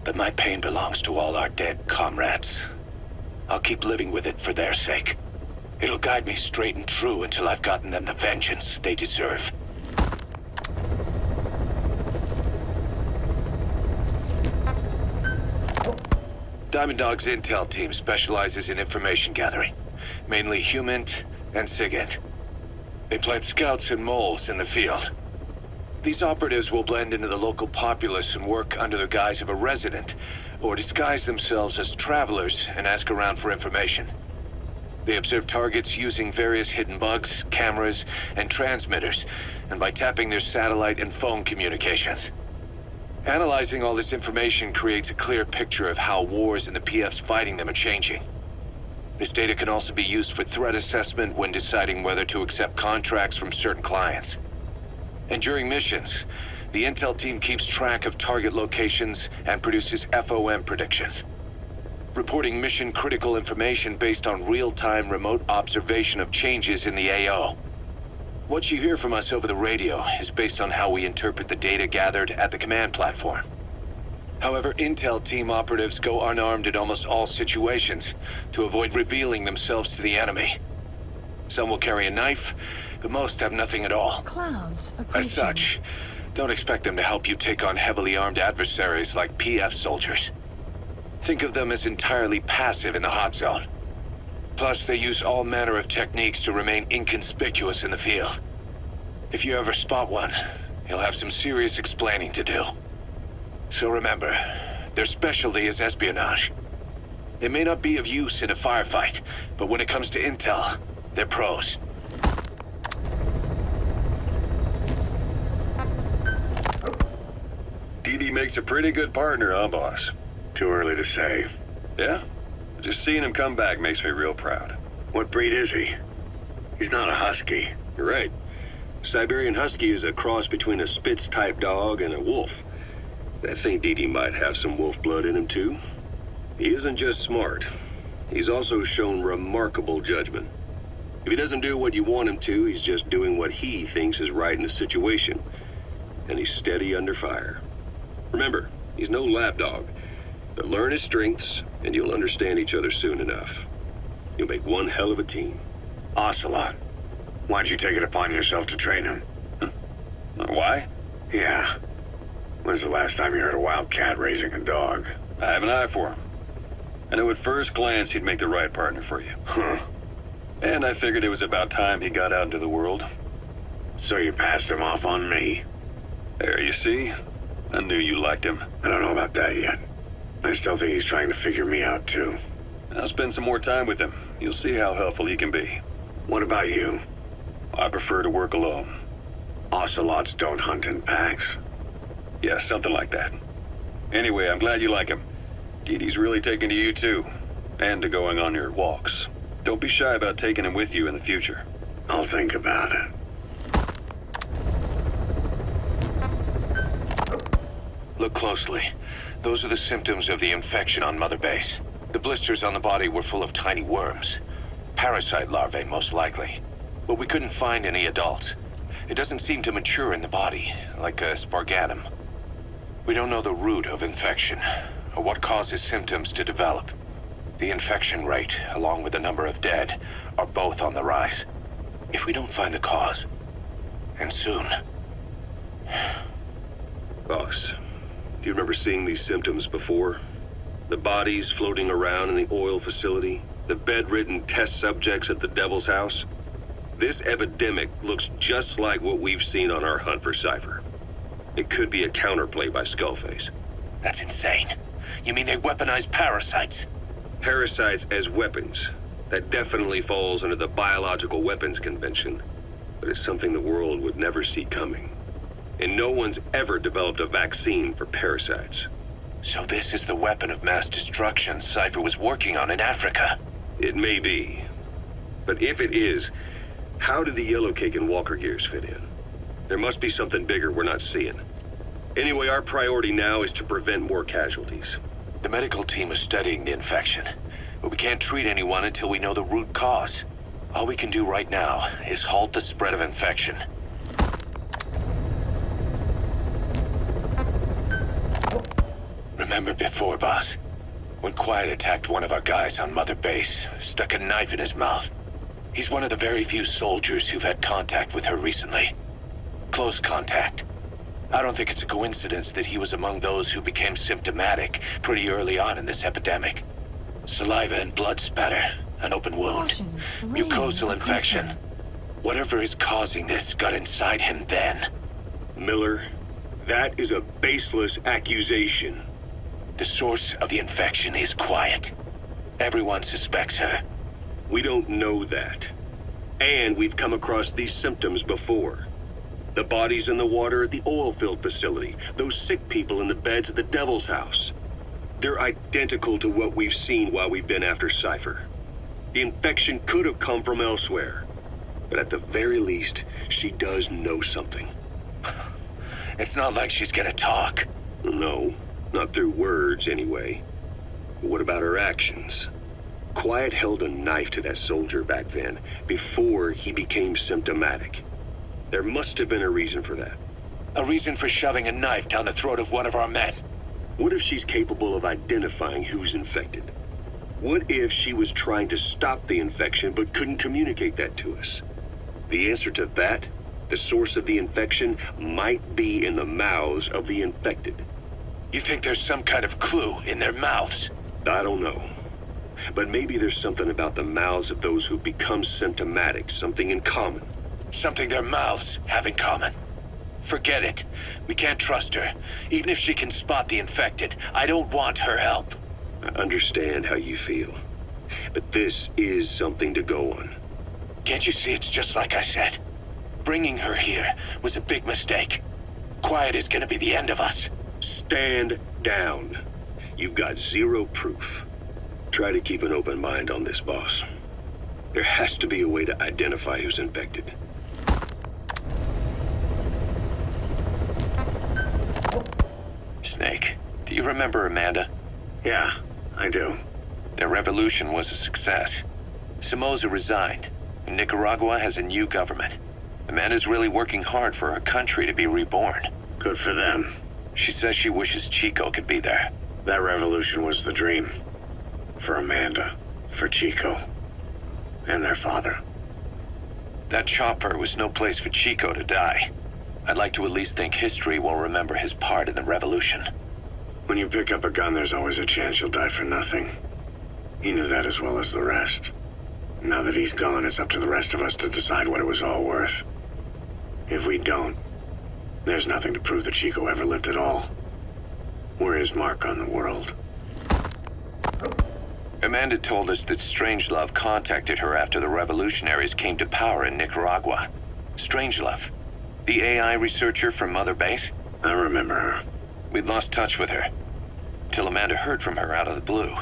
But my pain belongs to all our dead comrades. I'll keep living with it for their sake. It'll guide me straight and true until I've gotten them the vengeance they deserve. Diamond Dog's intel team specializes in information gathering, mainly HUMINT and SIGINT. They plant scouts and moles in the field. These operatives will blend into the local populace and work under the guise of a resident, or disguise themselves as travelers and ask around for information. They observe targets using various hidden bugs, cameras, and transmitters, and by tapping their satellite and phone communications. Analyzing all this information creates a clear picture of how wars and the PFs fighting them are changing. This data can also be used for threat assessment when deciding whether to accept contracts from certain clients. And during missions, the intel team keeps track of target locations and produces FOM predictions, reporting mission-critical information based on real-time remote observation of changes in the AO. What you hear from us over the radio is based on how we interpret the data gathered at the command platform. However, intel team operatives go unarmed in almost all situations to avoid revealing themselves to the enemy. Some will carry a knife, but most have nothing at all. As such, don't expect them to help you take on heavily armed adversaries like PF soldiers. Think of them as entirely passive in the hot zone. Plus, they use all manner of techniques to remain inconspicuous in the field. If you ever spot one, you'll have some serious explaining to do. So remember, their specialty is espionage. They may not be of use in a firefight, but when it comes to intel, they're pros. DD makes a pretty good partner, huh, boss? Too early to say. Yeah? Just seeing him come back makes me real proud. What breed is he? He's not a husky. You're right. Siberian Husky is a cross between a Spitz-type dog and a wolf. I think DD might have some wolf blood in him, too. He isn't just smart. He's also shown remarkable judgment. If he doesn't do what you want him to, he's just doing what he thinks is right in the situation. And he's steady under fire. Remember, he's no lapdog. But learn his strengths, and you'll understand each other soon enough. You'll make one hell of a team. Ocelot. Why'd you take it upon yourself to train him? Why? Yeah. When's the last time you heard a wildcat raising a dog? I have an eye for him. I knew at first glance he'd make the right partner for you. Huh. And I figured it was about time he got out into the world. So you passed him off on me? There, you see? I knew you liked him. I don't know about that yet. I still think he's trying to figure me out, too. I'll spend some more time with him. You'll see how helpful he can be. What about you? I prefer to work alone. Ocelots don't hunt in packs. Yeah, something like that. Anyway, I'm glad you like him. DD's really taken to you, too. And to going on your walks. Don't be shy about taking him with you in the future. I'll think about it. Look closely. Those are the symptoms of the infection on Mother Base. The blisters on the body were full of tiny worms. Parasite larvae, most likely. But we couldn't find any adults. It doesn't seem to mature in the body, like a spargatum. We don't know the root of infection, or what causes symptoms to develop. The infection rate, along with the number of dead, are both on the rise. If we don't find the cause, and soon... Boss, do you remember seeing these symptoms before? The bodies floating around in the oil facility, the bedridden test subjects at the Devil's House? This epidemic looks just like what we've seen on our hunt for Cypher. It could be a counterplay by Skullface. That's insane. You mean they weaponize parasites? Parasites as weapons. That definitely falls under the Biological Weapons Convention. But it's something the world would never see coming. And no one's ever developed a vaccine for parasites. So this is the weapon of mass destruction Cypher was working on in Africa? It may be. But if it is, how do the Yellow Cake and Walker Gears fit in? There must be something bigger we're not seeing. Anyway, our priority now is to prevent more casualties. The medical team is studying the infection, but we can't treat anyone until we know the root cause. All we can do right now is halt the spread of infection. Remember before, boss? When Quiet attacked one of our guys on Mother Base, stuck a knife in his mouth. He's one of the very few soldiers who've had contact with her recently. Close contact. I don't think it's a coincidence that he was among those who became symptomatic pretty early on in this epidemic. Saliva and blood spatter, an open wound, mucosal infection. Whatever is causing this got inside him then. Miller, that is a baseless accusation. The source of the infection is Quiet. Everyone suspects her. We don't know that. And we've come across these symptoms before. The bodies in the water at the oil field facility, those sick people in the beds at the Devil's House. They're identical to what we've seen while we've been after Cypher. The infection could have come from elsewhere. But at the very least, she does know something. It's not like she's gonna talk. No, not through words anyway. But what about her actions? Quiet held a knife to that soldier back then, before he became symptomatic. There must have been a reason for that. A reason for shoving a knife down the throat of one of our men. What if she's capable of identifying who's infected? What if she was trying to stop the infection but couldn't communicate that to us? The answer to that, the source of the infection, might be in the mouths of the infected. You think there's some kind of clue in their mouths? I don't know. But maybe there's something about the mouths of those who become symptomatic, something in common. Something their mouths have in common. Forget it. We can't trust her. Even if she can spot the infected, I don't want her help. I understand how you feel. But this is something to go on. Can't you see it's just like I said? Bringing her here was a big mistake. Quiet is gonna be the end of us. Stand down. You've got zero proof. Try to keep an open mind on this, boss. There has to be a way to identify who's infected. Snake, do you remember Amanda? Yeah, I do. Their revolution was a success. Somoza resigned, and Nicaragua has a new government. Amanda's really working hard for her country to be reborn. Good for them. She says she wishes Chico could be there. That revolution was the dream. For Amanda, for Chico, and their father. That chopper was no place for Chico to die. I'd like to at least think history will remember his part in the revolution. When you pick up a gun, there's always a chance you'll die for nothing. He knew that as well as the rest. Now that he's gone, it's up to the rest of us to decide what it was all worth. If we don't, there's nothing to prove that Chico ever lived at all. We're his mark on the world. Amanda told us that Strangelove contacted her after the revolutionaries came to power in Nicaragua. Strangelove, the AI researcher from Mother Base? I remember her. We'd lost touch with her, till Amanda heard from her out of the blue.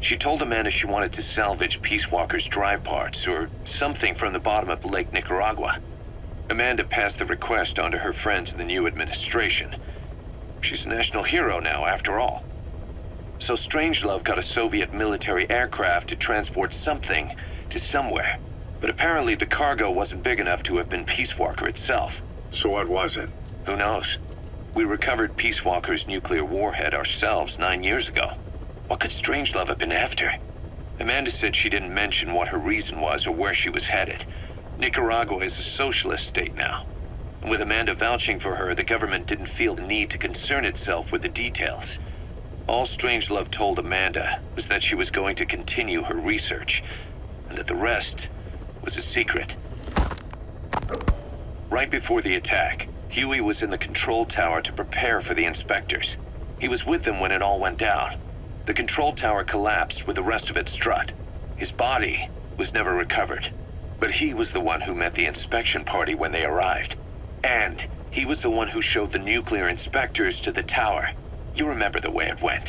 She told Amanda she wanted to salvage Peace Walker's drive parts, or something from the bottom of Lake Nicaragua. Amanda passed the request on to her friends in the new administration. She's a national hero now, after all. So Strangelove got a Soviet military aircraft to transport something to somewhere. But apparently the cargo wasn't big enough to have been Peace Walker itself. So what was it? Who knows? We recovered Peace Walker's nuclear warhead ourselves 9 years ago. What could Strangelove have been after? Amanda said she didn't mention what her reason was or where she was headed. Nicaragua is a socialist state now. And with Amanda vouching for her, the government didn't feel the need to concern itself with the details. All Strangelove told Amanda was that she was going to continue her research, and that the rest was a secret. Right before the attack, Huey was in the control tower to prepare for the inspectors. He was with them when it all went down. The control tower collapsed with the rest of it strut. His body was never recovered, but he was the one who met the inspection party when they arrived. And he was the one who showed the nuclear inspectors to the tower. You remember the way it went.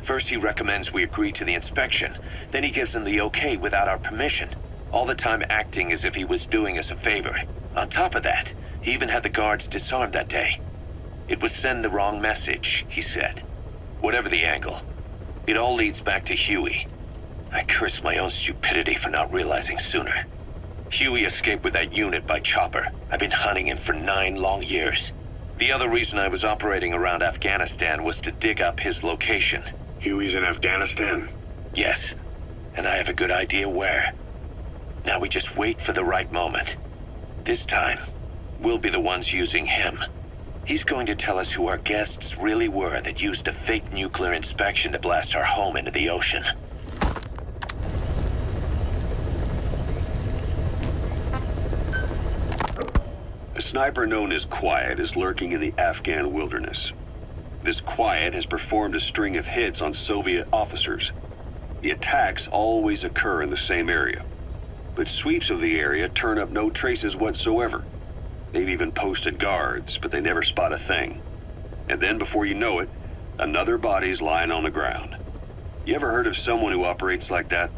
First he recommends we agree to the inspection, then he gives them the okay without our permission, all the time acting as if he was doing us a favor. On top of that, he even had the guards disarmed that day. It would send the wrong message, he said. Whatever the angle, it all leads back to Huey. I curse my own stupidity for not realizing sooner. Huey escaped with that unit by chopper. I've been hunting him for 9 long years. The other reason I was operating around Afghanistan was to dig up his location. Huey's in Afghanistan? Yes, and I have a good idea where. Now we just wait for the right moment. This time, we'll be the ones using him. He's going to tell us who our guests really were that used a fake nuclear inspection to blast our home into the ocean. A sniper known as Quiet is lurking in the Afghan wilderness. This Quiet has performed a string of hits on Soviet officers. The attacks always occur in the same area, but sweeps of the area turn up no traces whatsoever. They've even posted guards, but they never spot a thing. And then before you know it, another body's lying on the ground. You ever heard of someone who operates like that?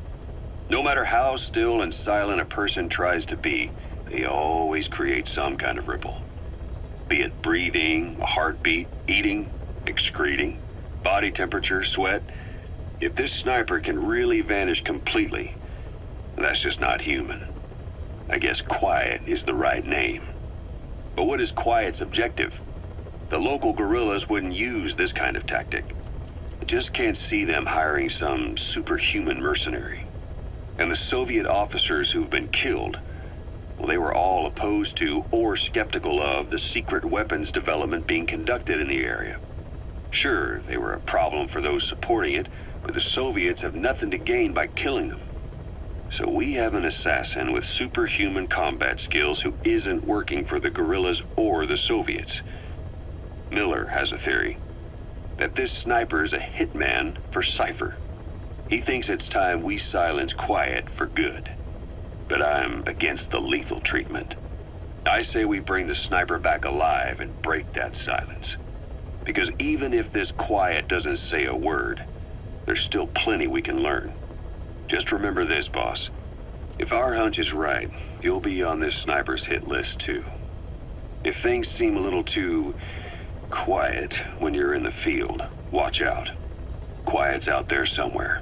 No matter how still and silent a person tries to be, they always create some kind of ripple. Be it breathing, a heartbeat, eating, excreting, body temperature, sweat. If this sniper can really vanish completely, that's just not human. I guess Quiet is the right name. But what is Quiet's objective? The local guerrillas wouldn't use this kind of tactic. I just can't see them hiring some superhuman mercenary. And the Soviet officers who've been killed, well, they were all opposed to or skeptical of the secret weapons development being conducted in the area. Sure, they were a problem for those supporting it, but the Soviets have nothing to gain by killing them. So we have an assassin with superhuman combat skills who isn't working for the guerrillas or the Soviets. Miller has a theory that this sniper is a hitman for Cypher. He thinks it's time we silence Quiet for good. But I'm against the lethal treatment. I say we bring the sniper back alive and break that silence. Because even if this Quiet doesn't say a word, there's still plenty we can learn. Just remember this, boss. If our hunch is right, you'll be on this sniper's hit list too. If things seem a little too quiet when you're in the field, watch out. Quiet's out there somewhere.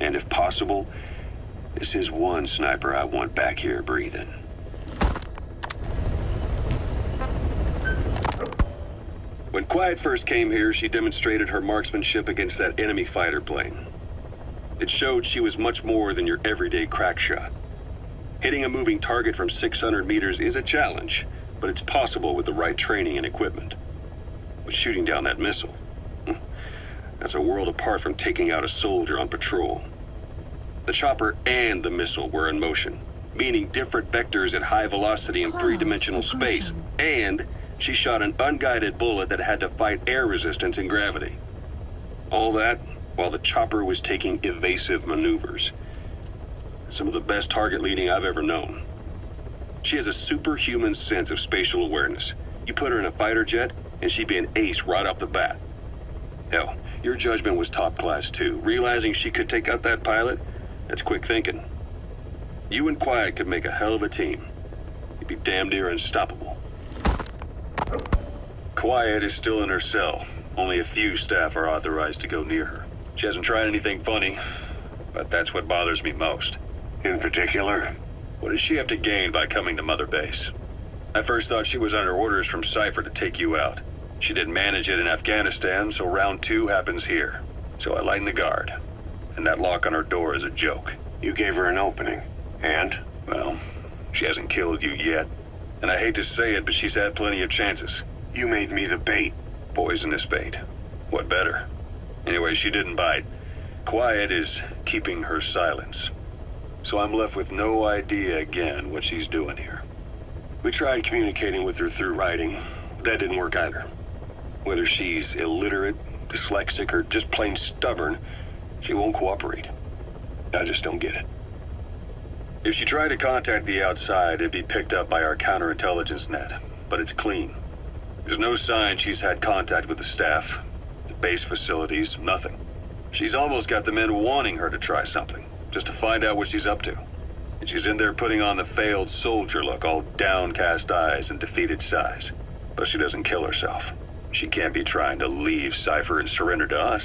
And if possible, this is one sniper I want back here breathing. When Quiet first came here, she demonstrated her marksmanship against that enemy fighter plane. It showed she was much more than your everyday crack shot. Hitting a moving target from 600 meters is a challenge, but it's possible with the right training and equipment. But shooting down that missile, that's a world apart from taking out a soldier on patrol. The chopper and the missile were in motion, meaning different vectors at high velocity in three-dimensional space, and she shot an unguided bullet that had to fight air resistance and gravity. All that while the chopper was taking evasive maneuvers. Some of the best target leading I've ever known. She has a superhuman sense of spatial awareness. You put her in a fighter jet, and she'd be an ace right off the bat. Hell, your judgment was top class too. Realizing she could take out that pilot, that's quick thinking. You and Quiet could make a hell of a team. You'd be damn near unstoppable. Quiet is still in her cell, Only a few staff are authorized to go near her. She hasn't tried anything funny, but that's what bothers me most. In particular? What does she have to gain by coming to Mother Base? I first thought she was under orders from Cypher to take you out. She didn't manage it in Afghanistan, so round 2 happens here. So I lighten the guard. And that lock on her door is a joke. You gave her an opening. And? Well, she hasn't killed you yet. And I hate to say it, but she's had plenty of chances. You made me the bait. Poisonous bait. What better? Anyway, she didn't bite. Quiet is keeping her silence. So I'm left with no idea again what she's doing here. We tried communicating with her through writing. That didn't work either. Whether she's illiterate, dyslexic, or just plain stubborn, she won't cooperate. I just don't get it. If she tried to contact the outside, it'd be picked up by our counterintelligence net, but it's clean. There's no sign she's had contact with the staff, the base facilities, nothing. She's almost got the men wanting her to try something, just to find out what she's up to. And she's in there putting on the failed soldier look, all downcast eyes and defeated sighs. But she doesn't kill herself. She can't be trying to leave Cypher and surrender to us.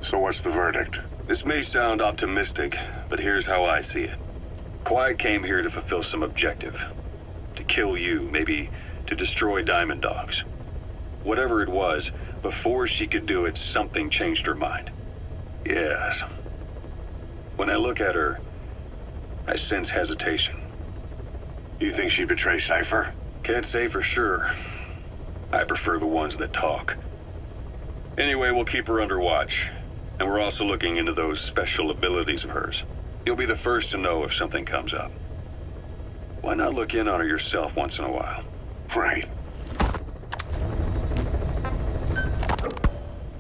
So what's the verdict? This may sound optimistic, but here's how I see it. Quiet came here to fulfill some objective. To kill you, maybe to destroy Diamond Dogs. Whatever it was, before she could do it, something changed her mind. Yes. When I look at her, I sense hesitation. You think she'd betray Cypher? Can't say for sure. I prefer the ones that talk. Anyway, we'll keep her under watch. And we're also looking into those special abilities of hers. You'll be the first to know if something comes up. Why not look in on her yourself once in a while? Right.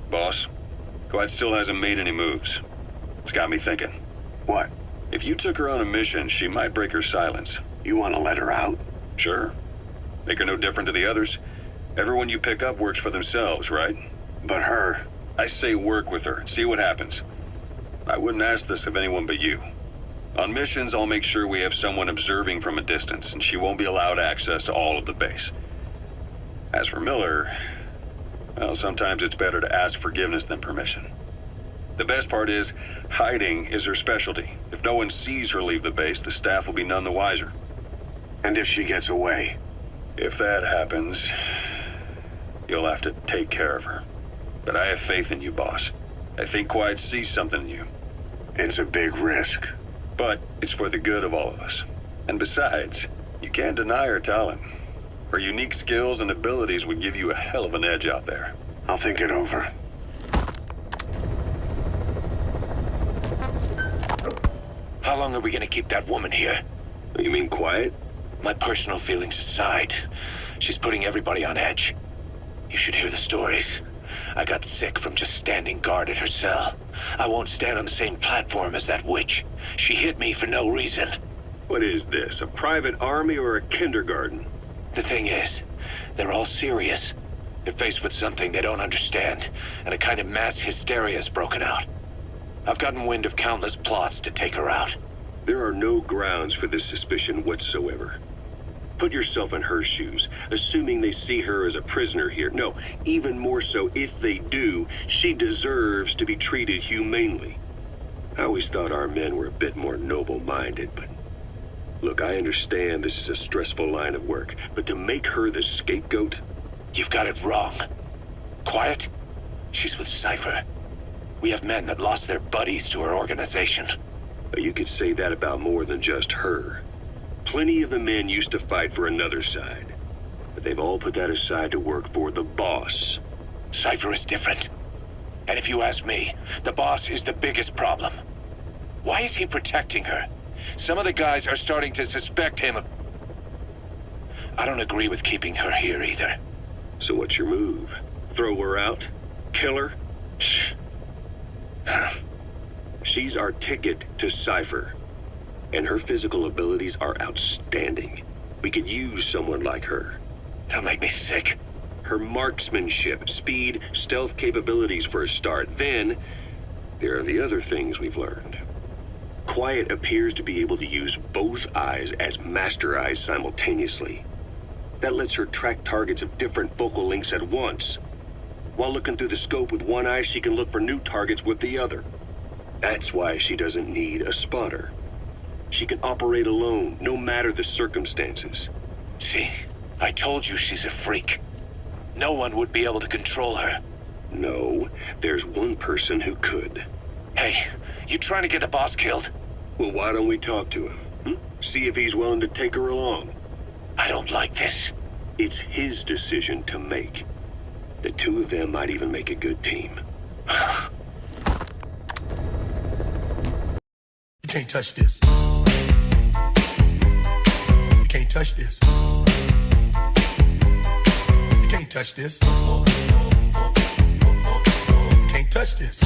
Boss, Quiet still hasn't made any moves. It's got me thinking. What? If you took her on a mission, she might break her silence. You want to let her out? Sure. Make her no different to the others. Everyone you pick up works for themselves, right? But her... I say work with her and see what happens. I wouldn't ask this of anyone but you. On missions, I'll make sure we have someone observing from a distance, and she won't be allowed access to all of the base. As for Miller, well, sometimes it's better to ask forgiveness than permission. The best part is, hiding is her specialty. If no one sees her leave the base, the staff will be none the wiser. And if she gets away? If that happens, you'll have to take care of her. But I have faith in you, boss. I think Quiet sees something in you. It's a big risk. But it's for the good of all of us. And besides, you can't deny her talent. Her unique skills and abilities would give you a hell of an edge out there. I'll think it over. How long are we gonna keep that woman here? You mean Quiet? My personal feelings aside, she's putting everybody on edge. You should hear the stories. I got sick from just standing guard at her cell. I won't stand on the same platform as that witch. She hit me for no reason. What is this, a private army or a kindergarten? The thing is, they're all serious. They're faced with something they don't understand, and a kind of mass hysteria's broken out. I've gotten wind of countless plots to take her out. There are no grounds for this suspicion whatsoever. Put yourself in her shoes, assuming they see her as a prisoner here. No, even more so, if they do, she deserves to be treated humanely. I always thought our men were a bit more noble-minded, but... Look, I understand this is a stressful line of work, but to make her the scapegoat... You've got it wrong. Quiet? She's with Cypher. We have men that lost their buddies to her organization. You could say that about more than just her. Plenty of the men used to fight for another side, but they've all put that aside to work for the boss. Cypher is different. And if you ask me, the boss is the biggest problem. Why is he protecting her? Some of the guys are starting to suspect him of... I don't agree with keeping her here either. So what's your move? Throw her out? Kill her? She's our ticket to Cypher, and her physical abilities are outstanding. We could use someone like her. Don't make me sick. Her marksmanship, speed, stealth capabilities for a start. Then, there are the other things we've learned. Quiet appears to be able to use both eyes as master eyes simultaneously. That lets her track targets of different focal lengths at once. While looking through the scope with one eye, she can look for new targets with the other. That's why she doesn't need a spotter. She can operate alone, no matter the circumstances. See, I told you she's a freak. No one would be able to control her. No, there's one person who could. Hey, you trying to get the boss killed? Well, why don't we talk to him? See if he's willing to take her along. I don't like this. It's his decision to make. The two of them might even make a good team. You can't touch this. You can't touch this. You can't touch this. You can't touch this.